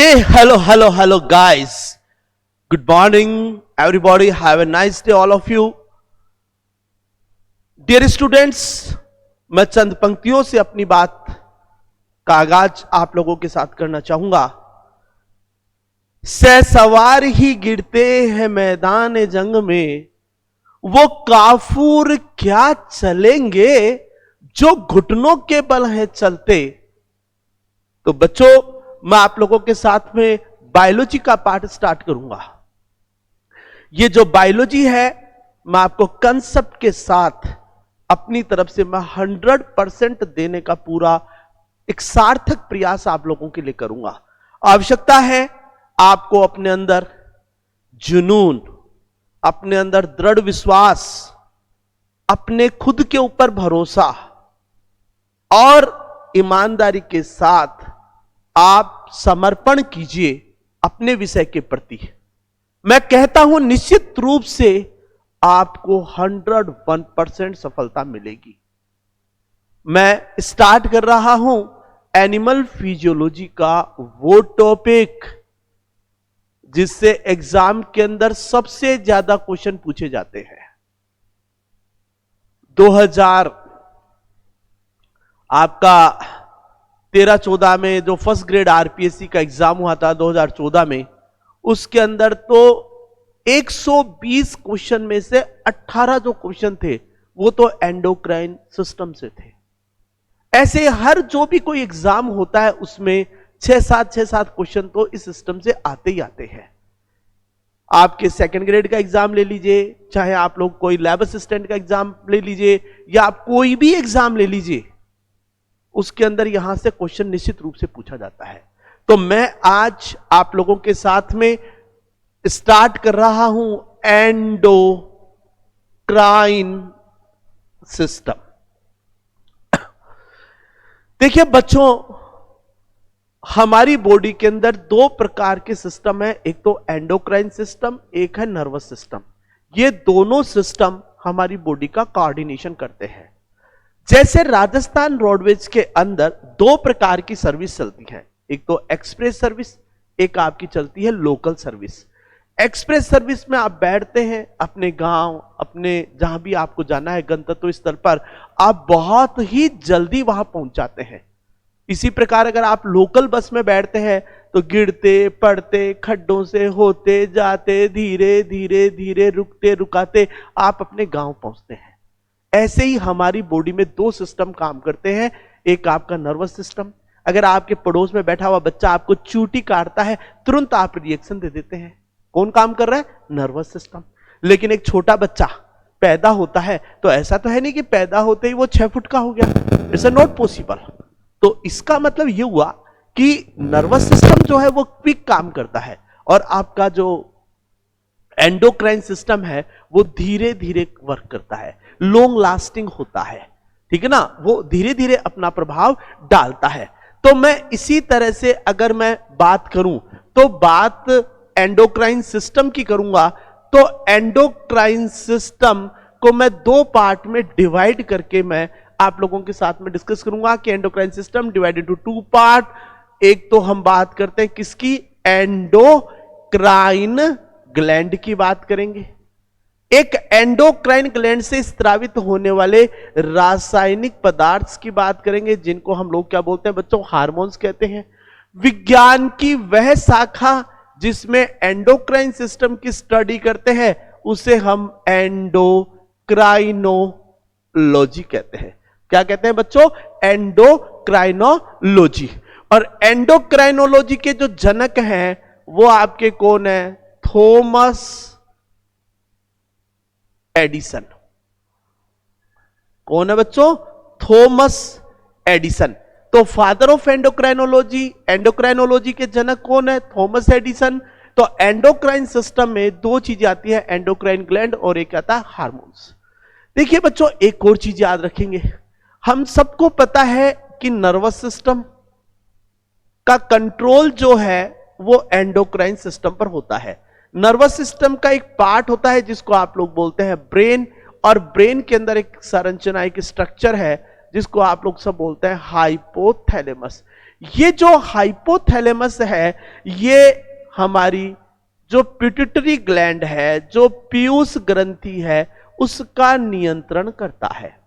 Hey, hello, guys. Good morning, everybody. Have a nice day, all of you. Dear students, मैं चंद पंक्तियों से अपनी बात का आगाज आप लोगों के साथ करना चाहूंगा। सवार ही गिरते हैं मैदान जंग में, वो काफूर क्या चलेंगे जो घुटनों के बल है चलते। तो बच्चों, मैं आप लोगों के साथ में बायोलॉजी का पार्ट स्टार्ट करूंगा। ये जो बायोलॉजी है, मैं आपको कंसेप्ट के साथ अपनी तरफ से मैं 100% देने का पूरा एक सार्थक प्रयास आप लोगों के लिए करूंगा। आवश्यकता है आपको अपने अंदर जुनून, अपने अंदर दृढ़ विश्वास, अपने खुद के ऊपर भरोसा और ईमानदारी के साथ आप समर्पण कीजिए अपने विषय के प्रति। मैं कहता हूं निश्चित रूप से आपको 101% सफलता मिलेगी। मैं स्टार्ट कर रहा हूं एनिमल फिजियोलॉजी का वो टॉपिक जिससे एग्जाम के अंदर सबसे ज्यादा क्वेश्चन पूछे जाते हैं। 2000 आपका 13-14 में जो फर्स्ट ग्रेड आरपीएससी का एग्जाम हुआ था 2014 में, उसके अंदर तो 120 क्वेश्चन में से 18 जो क्वेश्चन थे वो तो एंडोक्राइन सिस्टम से थे। ऐसे हर जो भी कोई एग्जाम होता है उसमें 6-7 क्वेश्चन तो इस सिस्टम से आते ही आते हैं। आपके सेकंड ग्रेड का एग्जाम ले लीजिए, चाहे आप लोग कोई लैब असिस्टेंट का एग्जाम ले लीजिए या आप कोई भी एग्जाम ले लीजिए, उसके अंदर यहां से क्वेश्चन निश्चित रूप से पूछा जाता है। तो मैं आज आप लोगों के साथ में स्टार्ट कर रहा हूं एंडोक्राइन सिस्टम। देखिए बच्चों, हमारी बॉडी के अंदर दो प्रकार के सिस्टम है, एक तो एंडोक्राइन सिस्टम, एक है नर्वस सिस्टम। ये दोनों सिस्टम हमारी बॉडी का कोऑर्डिनेशन करते हैं। जैसे राजस्थान रोडवेज के अंदर दो प्रकार की सर्विस चलती है, एक तो एक्सप्रेस सर्विस, एक आपकी चलती है लोकल सर्विस। एक्सप्रेस सर्विस में आप बैठते हैं अपने गांव, अपने जहां भी आपको जाना है गंतव्य स्थल पर, आप बहुत ही जल्दी वहां पहुंच जाते हैं। इसी प्रकार अगर आप लोकल बस में बैठते हैं तो गिरते पड़ते खड्डों से होते जाते धीरे धीरे धीरे रुकते रुकाते आप अपने गांव पहुंचते हैं। ऐसे ही हमारी बॉडी में दो सिस्टम काम करते हैं, एक आपका नर्वस सिस्टम। अगर आपके पड़ोस में बैठा हुआ बच्चा आपको चूटी काटता है, तुरंत आप रिएक्शन दे देते हैं। कौन काम कर रहा है? Nervous system. लेकिन एक छोटा बच्चा पैदा होता है तो ऐसा तो है नहीं कि पैदा होते ही वो 6 फुट का हो गया, इट्स नॉट पॉसिबल। तो इसका मतलब यह हुआ कि नर्वस सिस्टम जो है वो क्विक काम करता है और आपका जो एंडोक्राइन सिस्टम है वो धीरे धीरे वर्क करता है, लॉन्ग लास्टिंग होता है, ठीक है ना, वो धीरे धीरे अपना प्रभाव डालता है। तो मैं इसी तरह से अगर मैं बात करूं तो बात एंडोक्राइन सिस्टम की करूंगा। तो एंडोक्राइन सिस्टम को मैं दो पार्ट में डिवाइड करके मैं आप लोगों के साथ में डिस्कस करूंगा कि endocrine system divide into 2 part. एक तो हम बात करते हैं किसकी? एंडोक्राइन ग्लैंड की बात करेंगे। एक एंडोक्राइन ग्लैंड से स्रावित होने वाले रासायनिक पदार्थ की बात करेंगे, जिनको हम लोग क्या बोलते हैं बच्चों? हार्मोन्स कहते हैं। विज्ञान की वह शाखा जिसमें एंडोक्राइन सिस्टम की स्टडी करते हैं उसे हम एंडोक्राइनोलॉजी कहते हैं। क्या कहते हैं बच्चों? एंडोक्राइनोलॉजी। और एंडोक्राइनोलॉजी के जो जनक हैं वो आपके कौन है? Thomas Edison. कौन है बच्चों? Thomas Edison. तो फादर ऑफ एंडोक्राइनोलॉजी, एंडोक्राइनोलॉजी के जनक कौन है? Thomas Edison. तो एंडोक्राइन सिस्टम में दो चीजें आती है, एंडोक्राइन ग्लैंड और एक आता है हार्मोन्स। देखिए बच्चों, एक और चीज याद रखेंगे, हम सबको पता है कि नर्वस सिस्टम का कंट्रोल जो है वो एंडोक्राइन सिस्टम पर होता है। नर्वस सिस्टम का एक पार्ट होता है जिसको आप लोग बोलते हैं ब्रेन, और ब्रेन के अंदर एक संरचना, एक स्ट्रक्चर है जिसको आप लोग सब बोलते हैं हाइपोथैलेमस। ये जो हाइपोथैलेमस है, ये हमारी जो पिट्यूटरी ग्लैंड है, जो पीयूष ग्रंथि है, उसका नियंत्रण करता है।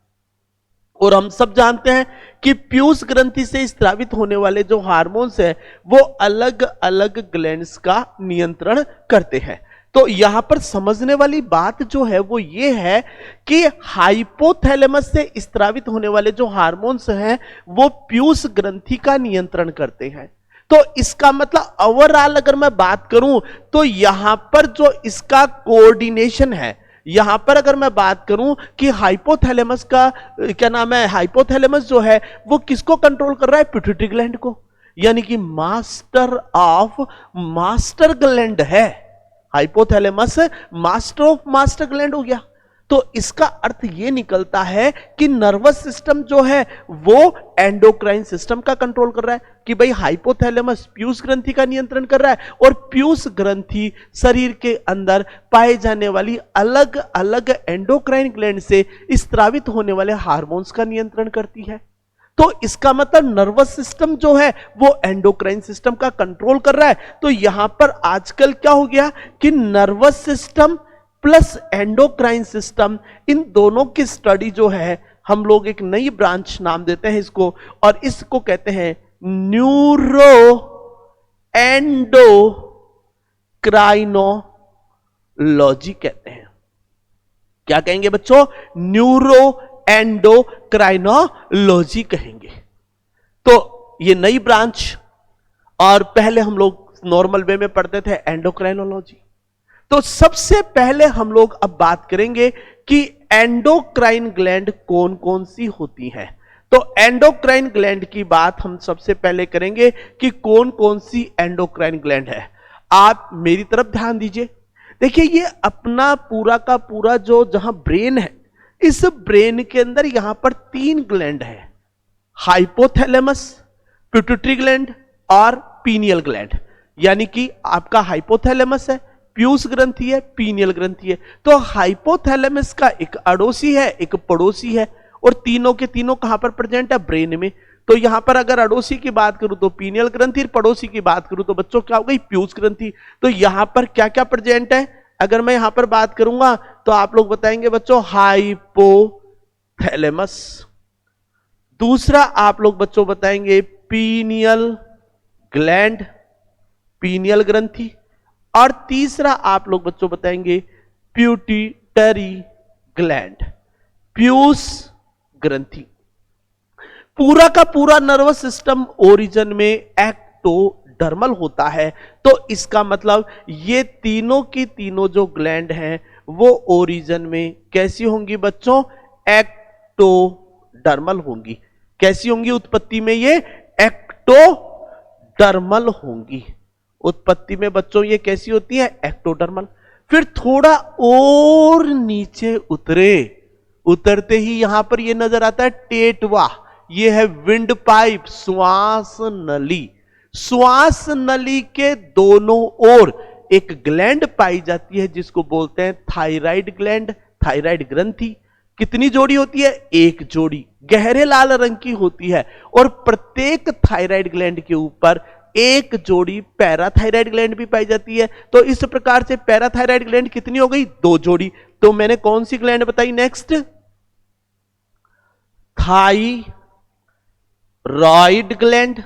और हम सब जानते हैं कि पीयूष ग्रंथि से स्रावित होने वाले जो हार्मोन्स है वो अलग अलग ग्लैंड्स का नियंत्रण करते हैं। तो यहां पर समझने वाली बात जो है वो ये है कि हाइपोथैलेमस से स्रावित होने वाले जो हार्मोन्स हैं वो पीयूष ग्रंथि का नियंत्रण करते हैं। तो इसका मतलब ओवरऑल अगर मैं बात करूं तो यहां पर जो इसका कोऑर्डिनेशन है, यहां पर अगर मैं बात करूं कि हाइपोथैलेमस का क्या नाम है, हाइपोथैलेमस जो है वो किसको कंट्रोल कर रहा है, पिट्यूटरी ग्लैंड को, यानी कि मास्टर ग्लैंड है। Hypothalamus master of master gland हो गया। तो इसका अर्थ यह निकलता है कि नर्वस सिस्टम जो है वो एंडोक्राइन सिस्टम का कंट्रोल कर रहा है, कि भाई हाइपोथैलेमस पीयूष ग्रंथि का नियंत्रण कर रहा है और पीयूष ग्रंथि शरीर के अंदर पाए जाने वाली अलग अलग एंडोक्राइन ग्लैंड से स्रावित होने वाले हार्मोन्स का नियंत्रण करती है। तो इसका मतलब नर्वस सिस्टम जो है वो एंडोक्राइन सिस्टम का कंट्रोल कर रहा है। तो यहां पर आजकल क्या हो गया कि nervous system plus endocrine system, इन दोनों की स्टडी जो है हम लोग एक नई ब्रांच नाम देते हैं इसको, और इसको कहते हैं न्यूरो एंडोक्राइनोलॉजी कहते हैं। क्या कहेंगे बच्चों, न्यूरो एंडोक्राइनोलॉजी कहेंगे। तो ये नई ब्रांच, और पहले हम लोग नॉर्मल वे में पढ़ते थे एंडोक्राइनोलॉजी। तो सबसे पहले हम लोग अब बात करेंगे कि एंडोक्राइन ग्लैंड कौन कौन सी होती हैं। तो एंडोक्राइन ग्लैंड की बात हम सबसे पहले करेंगे कि कौन कौन सी एंडोक्राइन ग्लैंड है। आप मेरी तरफ ध्यान दीजिए, देखिए ये अपना पूरा का पूरा जो जहां ब्रेन है, इस ब्रेन के अंदर यहां पर 3 ग्लैंड है, हाइपोथैलेमस, पिट्यूटरी ग्लैंड और पीनियल ग्लैंड। यानी कि आपका हाइपोथैलेमस है, पीयूष ग्रंथि है, पीनियल ग्रंथि है। तो हाइपोथैलेमस का एक अड़ोसी है, एक पड़ोसी है, और तीनों के तीनों कहां पर प्रेजेंट है, ब्रेन में। तो यहां पर अगर अड़ोसी की बात करूं तो पीनियल ग्रंथि, पड़ोसी की बात करूं तो बच्चों क्या हो गई, पीयूष ग्रंथि। तो यहां पर क्या क्या प्रेजेंट है, अगर मैं यहां पर बात करूंगा तो आप लोग बताएंगे बच्चों हाइपोथैलेमस, दूसरा आप लोग बच्चों बताएंगे पीनियल ग्लैंड, पीनियल ग्रंथि, और तीसरा आप लोग बच्चों बताएंगे पिट्यूटरी ग्लैंड, पीयूष ग्रंथि। पूरा का पूरा नर्वस सिस्टम ओरिजिन में एक्टोडर्मल होता है। तो इसका मतलब ये तीनों की तीनों जो ग्लैंड हैं वो ओरिजिन में कैसी होंगी बच्चों, एक्टोडर्मल होंगी। कैसी होंगी उत्पत्ति में, ये एक्टोडर्मल होंगी। उत्पत्ति में बच्चों ये कैसी होती है, एक्टोडर्मल। फिर थोड़ा और नीचे उतरते ही यहां पर ये नजर आता है टेटवा, ये है विंड पाइप, श्वास नली। श्वास नली के दोनों ओर एक ग्लैंड पाई जाती है जिसको बोलते हैं थायराइड ग्लैंड, थायराइड ग्रंथि। कितनी जोड़ी होती है, एक जोड़ी, गहरे लाल रंग की होती है, और प्रत्येक थायराइड ग्लैंड के ऊपर एक जोड़ी पैराथायराइड ग्लैंड भी पाई जाती है। तो इस प्रकार से पैराथायराइड ग्लैंड कितनी हो गई, 2 जोड़ी। तो मैंने कौन सी ग्लैंड बताई, next thyroid gland.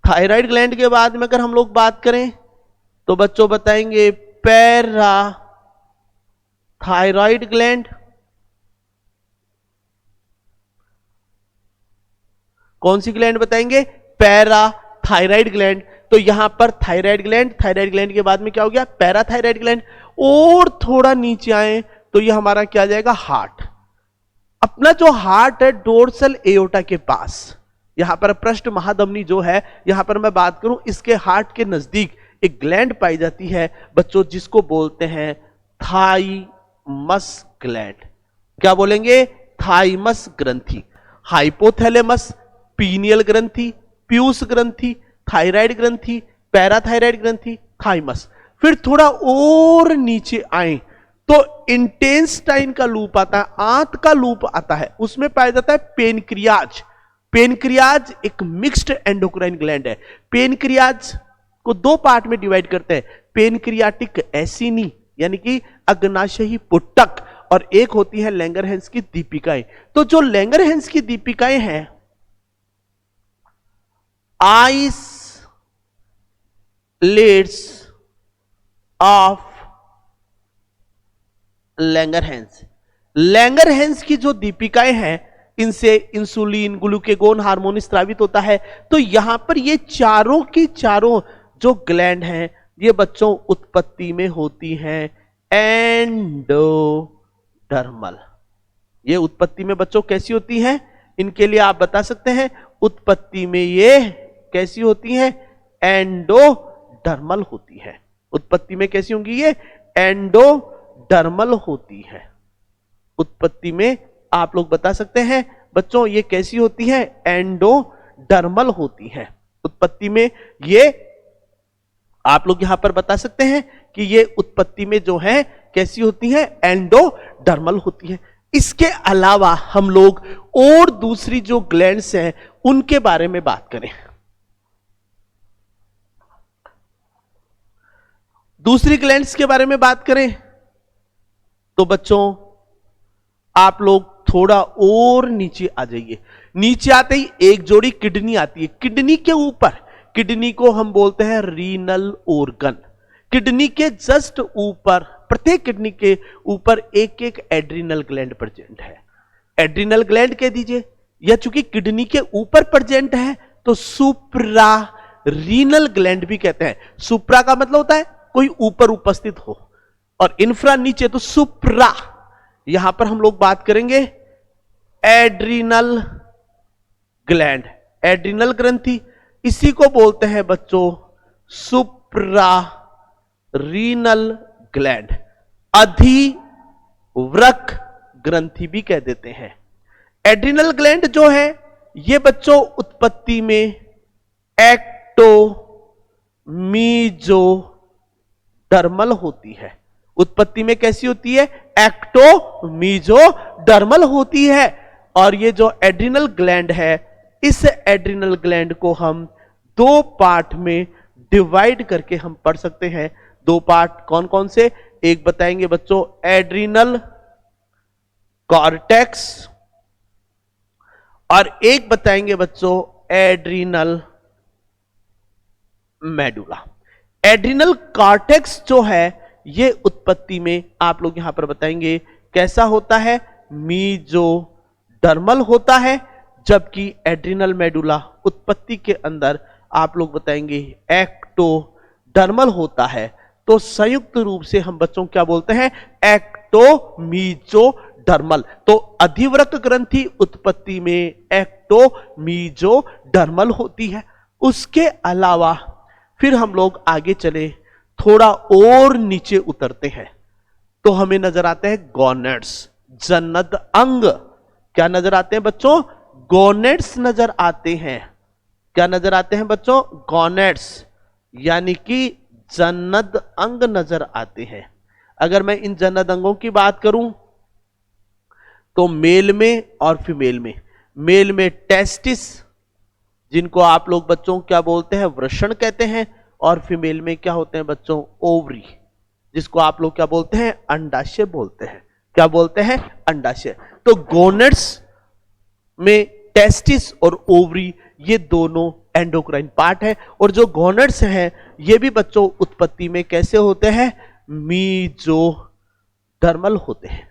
Thyroid gland के बाद में अगर हम लोग बात करें तो बच्चों बताएंगे पैराथायराइड ग्लैंड। कौन सी ग्लैंड बताएंगे, पैराथायराइड ग्लैंड। तो यहां पर थायराइड ग्लैंड, थायराइड ग्लैंड के बाद में क्या हो गया, पैराथायराइड ग्लैंड। और थोड़ा नीचे आए तो यह हमारा क्या आ जाएगा, हार्ट। अपना जो हार्ट है डोर्सल एओर्टा के पास, यहां पर पृष्ठ महाधमनी जो है, यहां पर मैं बात करूं इसके हार्ट के नजदीक एक ग्लैंड पाई जाती है बच्चों जिसको बोलते हैं थाइमस ग्लैंड। क्या बोलेंगे, थाइमस ग्रंथि। हाइपोथैलेमस, पीनियल ग्रंथि, पीयूष ग्रंथि, थायराइड ग्रंथि, पैराथायराइड ग्रंथि, थाइमस। फिर थोड़ा और नीचे आए तो इंटेंस्टाइन का लूप आता है, आंत का लूप आता है, उसमें पाया जाता है पेनक्रियाज। पेनक्रियाज एक मिक्स्ड एंडोक्राइन ग्लैंड है। पेनक्रियाज को दो पार्ट में डिवाइड करते हैं, पेनक्रियाटिक एसिनी यानी कि अग्नाशयी पुट्टक, और एक होती है लैंगरहैंस की दीपिकाएं। तो जो लैंगरहैंस की दीपिकाएं हैं, आइसलेट्स ऑफ लैंगरहैंस, लैंगरहैंस की जो दीपिकाएं हैं इनसे इंसुलिन, ग्लूकेगोन हार्मोन स्रावित होता है। तो यहां पर ये चारों की चारों जो ग्लैंड हैं ये बच्चों उत्पत्ति में होती हैं एंडोडर्मल। ये उत्पत्ति में बच्चों कैसी होती हैं, इनके लिए आप बता सकते हैं उत्पत्ति में ये कैसी होती हैं, एंडोडर्मल होती है। उत्पत्ति में कैसी होंगी, ये एंडोडर्मल होती है। उत्पत्ति में आप लोग बता सकते हैं बच्चों ये कैसी होती है, एंडोडर्मल होती है। उत्पत्ति में ये आप लोग यहां पर बता सकते हैं कि ये उत्पत्ति में जो है कैसी होती है, एंडोडर्मल होती है। इसके अलावा हम लोग और दूसरी जो ग्लैंड्स हैं उनके बारे में बात करें। दूसरी ग्लैंड्स के बारे में बात करें तो बच्चों आप लोग थोड़ा और नीचे आ जाइए। नीचे आते ही एक जोड़ी किडनी आती है। किडनी के ऊपर, किडनी को हम बोलते हैं रीनल ऑर्गन। किडनी के जस्ट ऊपर, प्रत्येक किडनी के ऊपर एक एक एड्रिनल ग्लैंड प्रेजेंट है। एड्रिनल ग्लैंड कह दीजिए, या चूंकि किडनी के ऊपर प्रेजेंट है तो सुप्रा रीनल ग्लैंड भी कहते हैं। सुप्रा का मतलब होता है कोई ऊपर उपस्थित हो, और इंफ्रा नीचे, तो सुप्रा। यहां पर हम लोग बात करेंगे एड्रिनल ग्लैंड, एड्रिनल ग्रंथि, इसी को बोलते हैं बच्चों सुप्रा रीनल ग्लैंड। अधिवृक्क ग्रंथि भी कह देते हैं। एड्रिनल ग्लैंड जो है ये बच्चों उत्पत्ति में एक्टोमीजोडर्मल होती है। उत्पत्ति में कैसी होती है, एक्टोमीजोडर्मल होती है। और ये जो एड्रिनल ग्लैंड है, इस एड्रिनल ग्लैंड को हम दो पार्ट में डिवाइड करके हम पढ़ सकते हैं। दो पार्ट कौन कौन से, एक बताएंगे बच्चों एड्रिनल कॉर्टेक्स, और एक बताएंगे बच्चों एड्रिनल मेडुला। एड्रिनल कॉर्टेक्स जो है ये उत्पत्ति में आप लोग यहां पर बताएंगे कैसा होता है, मीजोडर्मल होता है, जबकि एड्रिनल मेडुला उत्पत्ति के अंदर आप लोग बताएंगे एक्टोडर्मल होता है। तो संयुक्त रूप से हम बच्चों क्या बोलते हैं, एक्टोमीजोडर्मल। तो अधिवृक्क ग्रंथि उत्पत्ति में एक्टोमीजोडर्मल होती है। उसके अलावा फिर हम लोग आगे चले, थोड़ा और नीचे उतरते हैं तो हमें नजर आते हैं गोनेड्स, जनद अंग। क्या नजर आते हैं बच्चों, गोनेड्स नजर आते हैं। क्या नजर आते हैं बच्चों, गोनेड्स, यानी कि जनद अंग नजर आते हैं। अगर मैं इन जनद अंगों की बात करूं तो मेल में और फीमेल में, मेल में टेस्टिस जिनको आप लोग बच्चों क्या बोलते हैं, वृषण कहते हैं, और फीमेल में क्या होते हैं बच्चों, ओवरी, जिसको आप लोग क्या बोलते हैं, अंडाशय बोलते हैं। क्या बोलते हैं, अंडाशय। तो गोनेड्स में टेस्टिस और ओवरी ये दोनों एंडोक्राइन पार्ट है, और जो गोनेड्स हैं ये भी बच्चों उत्पत्ति में कैसे होते हैं, मीजोडर्मल होते हैं।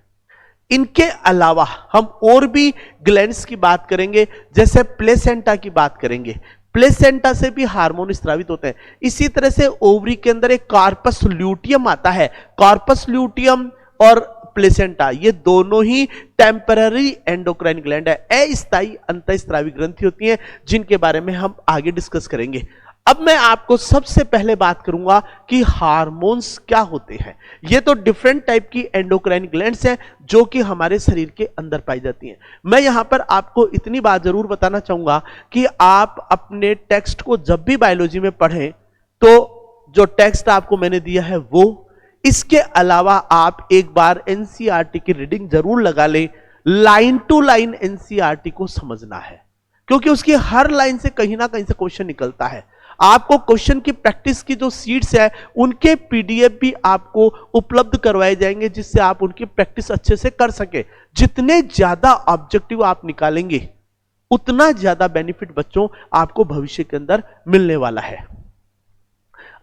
इनके अलावा हम और भी ग्लैंड्स की बात करेंगे, जैसे प्लेसेंटा की बात करेंगे। प्लेसेंटा से भी हार्मोन स्रावित होते हैं। इसी तरह से ओवरी के अंदर एक कार्पस ल्यूटियम आता है। कार्पस ल्यूटियम और प्लेसेंटा ये दोनों ही टेम्पररी एंडोक्राइन ग्लैंड है, अस्थायी अंतःस्रावी ग्रंथि होती हैं, जिनके बारे में हम आगे डिस्कस करेंगे। अब मैं आपको सबसे पहले बात करूंगा कि हार्मोन्स क्या होते हैं। ये तो डिफरेंट टाइप की एंडोक्राइन ग्लैंड्स हैं जो कि हमारे शरीर के अंदर पाई जाती हैं। मैं यहां पर आपको इतनी बात जरूर बताना चाहूंगा कि आप अपने टेक्स्ट को जब भी बायोलॉजी में पढ़ें तो जो टेक्स्ट आपको मैंने दिया है वो, इसके अलावा आप एक बार एनसीईआरटी की रीडिंग जरूर लगा लें। लाइन टू लाइन एनसीईआरटी को समझना है। क्योंकि उसकी हर लाइन से कहीं ना कहीं से क्वेश्चन निकलता है। आपको क्वेश्चन की प्रैक्टिस की जो सीट्स है उनके पीडीएफ भी आपको उपलब्ध करवाए जाएंगे, जिससे आप उनकी प्रैक्टिस अच्छे से कर सके। जितने ज्यादा ऑब्जेक्टिव आप निकालेंगे उतना ज्यादा बेनिफिट बच्चों आपको भविष्य के अंदर मिलने वाला है।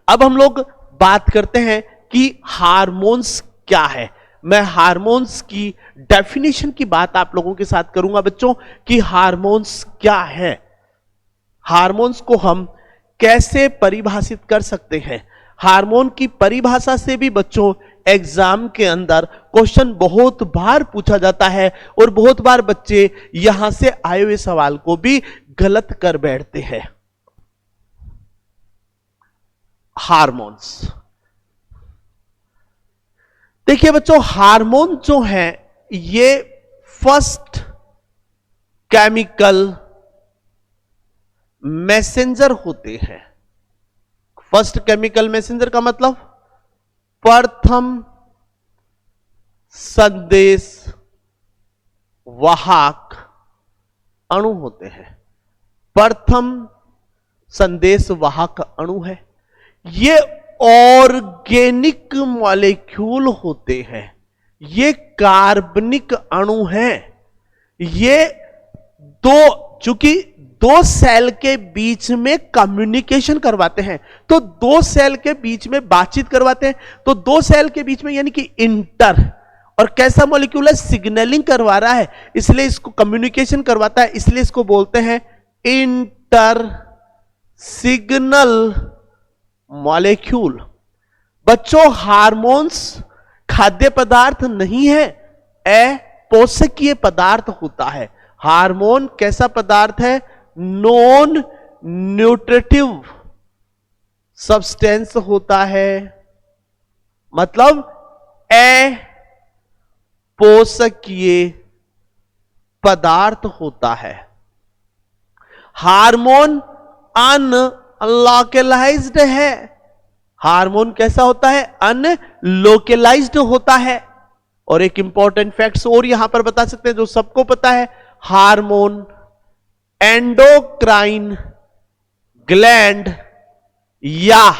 अब हम लोग बात करते हैं कि हार्मोन्स क्या है। मैं हार्मोन्स की डेफिनेशन की बात आप लोगों के साथ करूंगा बच्चों कि हार्मोन्स क्या है, हार्मोन्स को हम कैसे परिभाषित कर सकते हैं। हार्मोन की परिभाषा से भी बच्चों एग्जाम के अंदर क्वेश्चन बहुत बार पूछा जाता है और बहुत बार बच्चे यहां से आए हुए सवाल को भी गलत कर बैठते हैं। हार्मोन्स, देखिए बच्चों, हार्मोन जो है ये फर्स्ट केमिकल मैसेंजर होते हैं। फर्स्ट केमिकल मैसेंजर का मतलब प्रथम संदेश वाहक अणु होते हैं। प्रथम संदेश वाहक अणु है। ये ऑर्गेनिक मॉलिक्यूल होते हैं, ये कार्बनिक अणु हैं। ये चूंकि दो सेल के बीच में कम्युनिकेशन करवाते हैं, तो दो सेल के बीच में बातचीत करवाते हैं, तो दो सेल के बीच में यानी कि इंटर, और कैसा मॉलिक्यूल है, सिग्नलिंग करवा रहा है, इसलिए इसको कम्युनिकेशन करवाता है, इसलिए इसको बोलते हैं इंटर सिग्नल मॉलिक्यूल। बच्चों, हार्मोन्स खाद्य पदार्थ नहीं है, अपोषकीय पदार्थ होता है। हार्मोन कैसा पदार्थ है, नॉन न्यूट्रिटिव सब्सटेंस होता है, मतलब अपोषकीय पदार्थ होता है। हार्मोन अनलोकलाइज्ड है। हार्मोन कैसा होता है, अनलोकलाइज्ड होता है। और एक इंपॉर्टेंट फैक्ट्स और यहां पर बता सकते हैं जो सबको पता है, हार्मोन एंडोक्राइन ग्लैंड या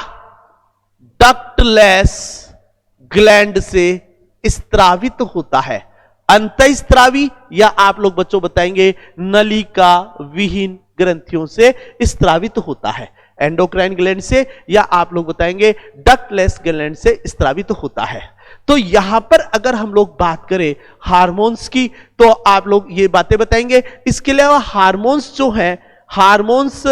डक्टलेस ग्लैंड से स्त्रावित होता है। अंतःस्त्रावी या आप लोग बच्चों बताएंगे नलिका विहीन ग्रंथियों से स्त्रावित होता है। एंडोक्राइन ग्लैंड से या आप लोग बताएंगे डक्टलेस ग्लैंड से स्त्रावित होता है। तो यहां पर अगर हम लोग बात करें हार्मोन्स की, तो आप लोग ये बातें बताएंगे। इसके अलावा हार्मोन्स जो हैं, हार्मोन्स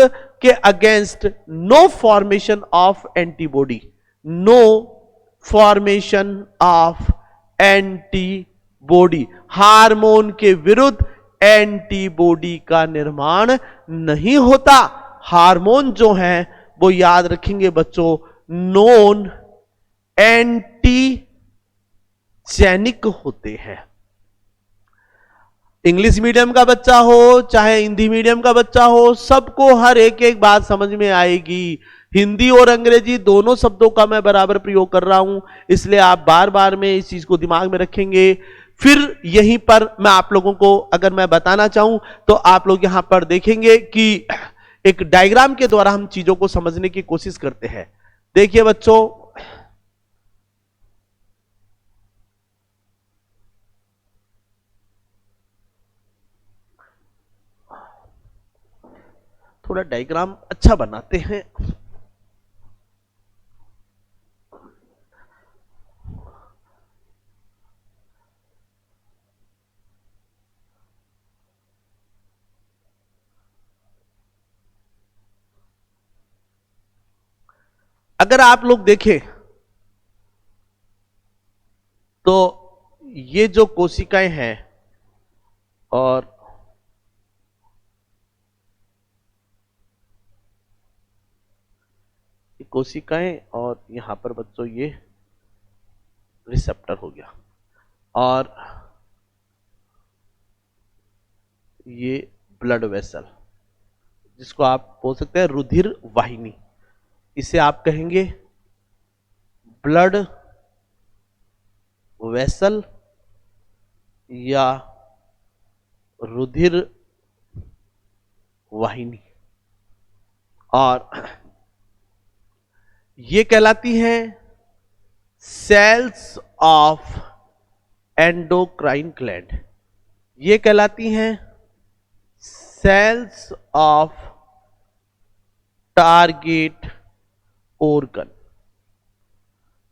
के against no formation of antibody, no formation of antibody, hormone के विरुद्ध एंटीबॉडी का निर्माण नहीं होता। हार्मोन जो हैं वो याद रखेंगे बच्चों, नॉन एंटीजेनिक होते हैं। इंग्लिश मीडियम का बच्चा हो चाहे हिंदी मीडियम का बच्चा हो, सबको हर एक एक बात समझ में आएगी। हिंदी और अंग्रेजी दोनों शब्दों का मैं बराबर प्रयोग कर रहा हूं, इसलिए आप बार बार में इस चीज को दिमाग में रखेंगे। फिर यहीं पर मैं आप लोगों को अगर मैं बताना चाहूं तो आप लोग यहां पर देखेंगे कि एक डायग्राम के द्वारा हम चीजों को समझने की कोशिश करते हैं। देखिए बच्चों, थोड़ा डायग्राम अच्छा बनाते हैं। अगर आप लोग देखें तो ये जो कोशिकाएं हैं और कोशिकाएं और यहां पर बच्चों ये रिसेप्टर हो गया, और ये ब्लड वेसल, जिसको आप बोल सकते हैं रुधिर वाहिनी, इसे आप कहेंगे ब्लड वेसल या रुधिर वाहिनी, और ये कहलाती हैं सेल्स ऑफ एंडोक्राइन ग्लैंड। ये कहलाती हैं सेल्स ऑफ टारगेट ऑर्गन,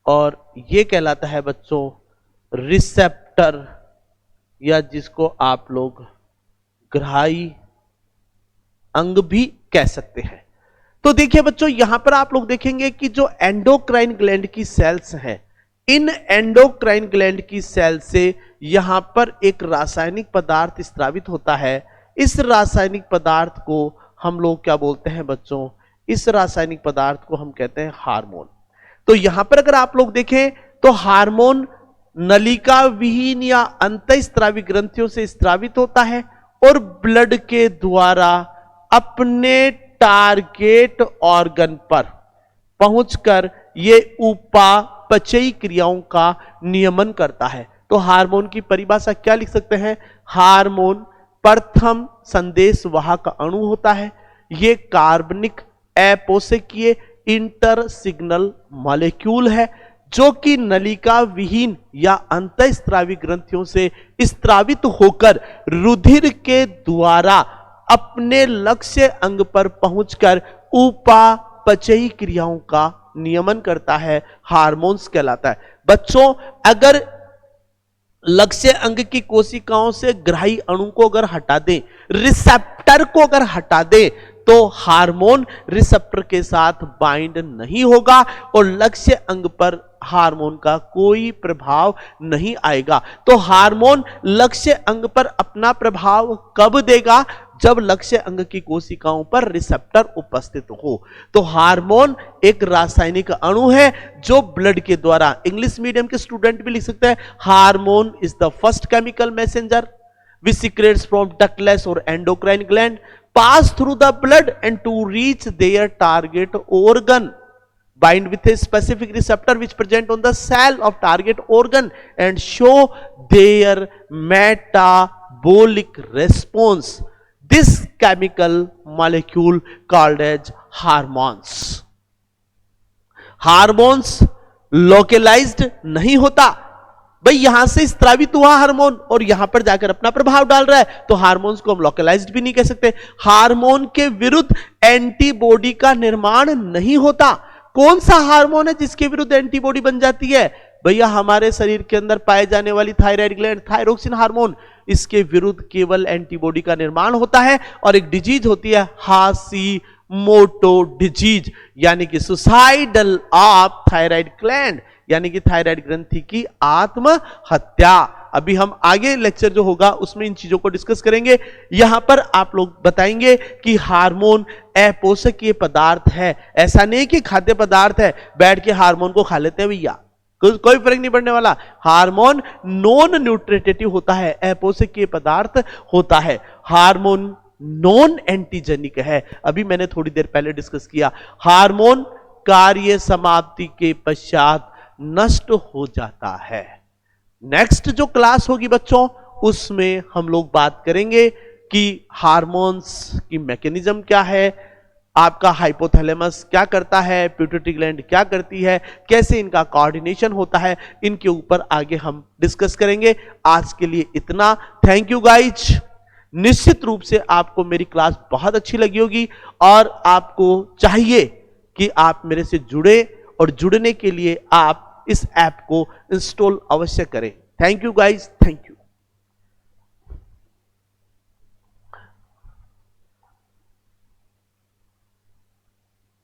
और ये कहलाता है बच्चों रिसेप्टर, या जिसको आप लोग ग्राही अंग भी कह सकते हैं। तो देखिए बच्चों, यहां पर आप लोग देखेंगे कि जो एंडोक्राइन ग्लैंड की सेल्स हैं, इन एंडोक्राइन ग्लैंड की सेल से यहां पर एक रासायनिक पदार्थ स्रावित होता है। इस रासायनिक पदार्थ को हम लोग क्या बोलते हैं बच्चों? इस रासायनिक पदार्थ को हम कहते हैं हार्मोन। तो यहां पर अगर आप लोग देखें तो हार्मोन नलिका विहीन या अंतःस्रावी ग्रंथियों से स्रावित होता है और ब्लड के द्वारा अपने टारगेट ऑर्गन पर पहुंचकर ये उपापचयी क्रियाओं का नियमन करता है। तो हार्मोन की परिभाषा क्या लिख सकते हैं? हार्मोन प्रथम संदेश वाहक अणु होता है। ये कार्बनिक अपोषकीय इंटर सिग्नल मॉलिक्यूल है जो कि नलिका विहीन या अंतःस्रावी ग्रंथियों से स्रावित होकर रुधिर के द्वारा अपने लक्ष्य अंग पर पहुंचकर उपापचयी क्रियाओं का नियमन करता है, हार्मोन्स कहलाता है। बच्चों, अगर लक्ष्य अंग की कोशिकाओं से ग्राही अणु को अगर हटा दें, रिसेप्टर को अगर हटा दें, तो हार्मोन रिसेप्टर के साथ बाइंड नहीं होगा और लक्ष्य अंग पर हार्मोन का कोई प्रभाव नहीं आएगा। तो हार्मोन लक्ष्य अंग पर अपना प्रभाव कब देगा? जब लक्ष्य अंग की कोशिकाओं पर रिसेप्टर उपस्थित हो। तो हार्मोन एक रासायनिक अणु है जो ब्लड के द्वारा, इंग्लिश मीडियम के स्टूडेंट भी लिख सकते हैं, hormone is the first chemical messenger which secretes from ductless or endocrine gland, pass through the blood and to reach their target organ, bind with a specific receptor which present on the cell of target organ and show their metabolic response. This chemical molecule called as hormones. Hormones localized नहीं होता भाई, यहां से स्रावित हुआ hormone और यहां पर जाकर अपना प्रभाव डाल रहा है, तो हार्मोन्स को हम लोकलाइज्ड भी नहीं कह सकते। हार्मोन के विरुद्ध एंटीबॉडी का निर्माण नहीं होता। कौन सा हार्मोन है जिसके विरुद्ध एंटीबॉडी बन जाती है? भैया, हमारे शरीर के अंदर पाए जाने वाली थायराइड ग्लैंड, थायरोक्सिन हार्मोन, इसके विरुद्ध केवल एंटीबॉडी का निर्माण होता है। और एक डिजीज होती है हाशिमोटो डिजीज, यानी कि सुसाइडल ऑफ थायराइड ग्लैंड, यानी कि थायराइड ग्रंथि की आत्महत्या। अभी हम आगे लेक्चर जो होगा उसमें इन चीजों को डिस्कस करेंगे। यहां पर आप लोग बताएंगे कि हार्मोन अपोषकीय पदार्थ है, ऐसा नहीं कि खाद्य पदार्थ है, बैठ के हार्मोन को खा लेते हैं भैया, कोई फर्क नहीं पड़ने वाला। हार्मोन नॉन न्यूट्रिटिव होता है, अपोषकीय पदार्थ होता है। हार्मोन नॉन एंटीजेनिक है, अभी मैंने थोड़ी देर पहले डिस्कस किया। हार्मोन कार्य समाप्ति के पश्चात नष्ट हो जाता है। नेक्स्ट जो क्लास होगी बच्चों, उसमें हम लोग बात करेंगे कि हार्मोन्स की मैकेनिज्म क्या है, आपका हाइपोथैलेमस क्या करता है, पिट्यूटरी ग्लैंड क्या करती है, कैसे इनका कोऑर्डिनेशन होता है, इनके ऊपर आगे हम डिस्कस करेंगे। आज के लिए इतना। Thank you guys. निश्चित रूप से आपको मेरी क्लास बहुत अच्छी लगी होगी और आपको चाहिए कि आप मेरे से जुड़े, और जुड़ने के लिए आप इस ऐप को इंस्टॉल अवश्य करें। Thank you guys, thank you.